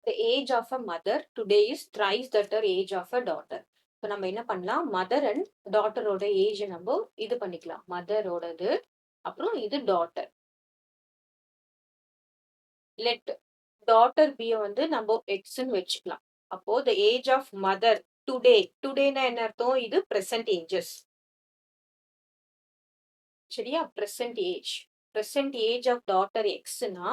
The age of a mother today is thrice that age of a daughter. இப்போ நம்ம என்ன பண்ணலாம், mother and டாட்டரோட age நம்ம இது பண்ணிக்கலாம். மதரோடது, அப்புறம் இது டாட்டர். லெட் டாட்டர் பி வந்து நம்ம எக்ஸ்ன்னு வச்சுக்கலாம். அப்போ the age of mother today, டுடேனா என்ன அர்த்தம்? இது பிரசன்ட் ஏஜஸ். சரியா? பிரசன்ட் ஏஜ் ஆஃப் டாட்டர் எக்ஸ்னா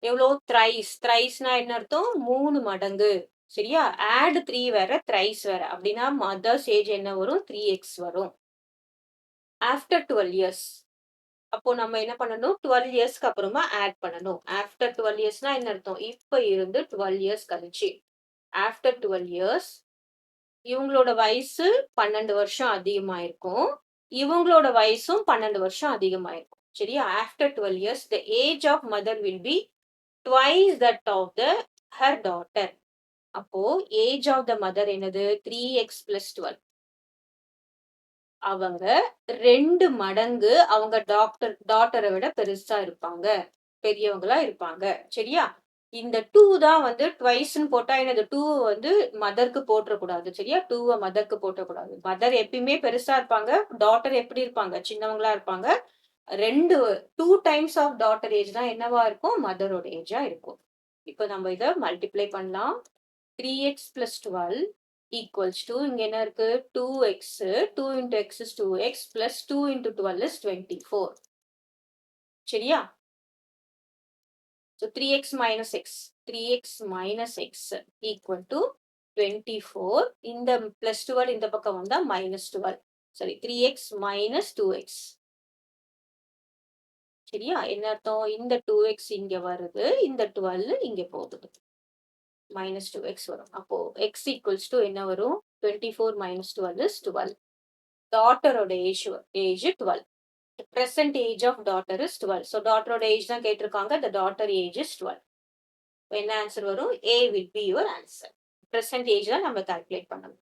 எவ்வளோ? த்ரைஸ். த்ரைஸ்னா என்ன அர்த்தம்? 3 மடங்கு. சரியா? ஆட் 3 வேற, த்ரைஸ் வேற. அப்படின்னா மதர்ஸ் ஏஜ் என்ன வரும்? 3x வரும். After 12 years. அப்போ நம்ம என்ன பண்ணணும்? 12 இயர்ஸ்க்கு அப்புறமா ஆட் பண்ணணும். ஆஃப்டர் 12 இயர்ஸ்னா என்ன அர்த்தம்? இப்ப இருந்து 12 இயர்ஸ் கழிச்சு. ஆஃப்டர் 12 இயர்ஸ் இவங்களோட வயசு 12 வருஷம் அதிகமாயிருக்கும். இவங்களோட வயசும் 12 வருஷம் அதிகமாயிருக்கும். சரியா? After 12 years the age of mother will be twice that of her daughter. அப்போ ஏஜ் ஆஃப் த மதர் என்னது? 3x plus 12. அவங்க 2 மடங்கு அவங்க டாட்டரை விட பெருசா இருப்பாங்க. பெரியவங்களா இருப்பாங்க. சரியா? இந்த 2 தான் வந்து ட்வைஸ்ன்னு போட்டா என்னது? 2 வந்து மதருக்கு போட்டுறக்கூடாது. சரியா? 2 மதருக்கு போட்டுறக்கூடாது. மதர் எப்பயுமே பெருசா இருப்பாங்க. டாட்டர் எப்படி இருப்பாங்க? சின்னவங்களா இருப்பாங்க. 2 டைம்ஸ் ஆஃப் டாட்டர் ஏஜ் தான் என்னவா இருக்கும்? மதரோட ஏஜா இருக்கும். இப்போ நம்ம இத மல்டிப்ளை பண்ணலாம். 3x plus 12 equals to இங்க என்ன இருக்கு? 2x. 2 into x is 2x plus 2 into 12 is 24. சரியா? So 3x minus x. 3x minus x equal to 24. இந்த plus 12 இந்த பக்கம் வந்தா minus 12. சரி, 3x minus 2x. சரியா? என்ன அர்த்தம்? இந்த 2x இங்க வருது. இந்த 12 இங்க போகுது. minus 2x வரும். அப்போ x equals to என்ன வரும்? 24 minus 12 is 12. டாட்டரோட age 12. present age of daughter is 12. So டாட்டரோட ஏஜ் தான் கேட்டிருக்காங்க. the daughter age is 12. என்ன ஆன்சர் வரும்? A will be your answer. present age தான் நம்ம கால்குலேட் பண்ணணும்.